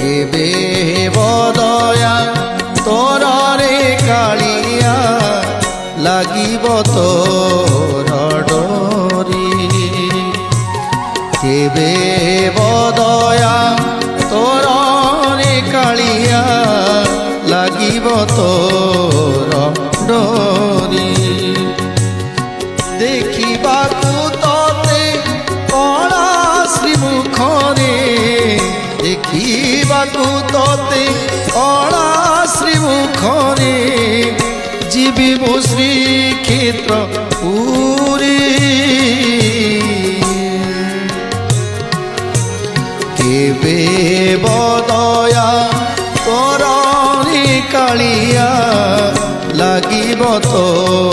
কেবে বদয়া তোরে কালিয়া লাগিব তোর ডরি কেবে বদয়া তোরে কালিয়া লাগিব তোর ডরি দেখিবাকু তোতে কলা শ্রীমুখরে দেখিবাকু তোতে কলা শ্রীমুখরে জীবি মু শ্রীক্ষেত্র পুরী কেবে বদয়া তোরে কালিয়া লাগিব তোর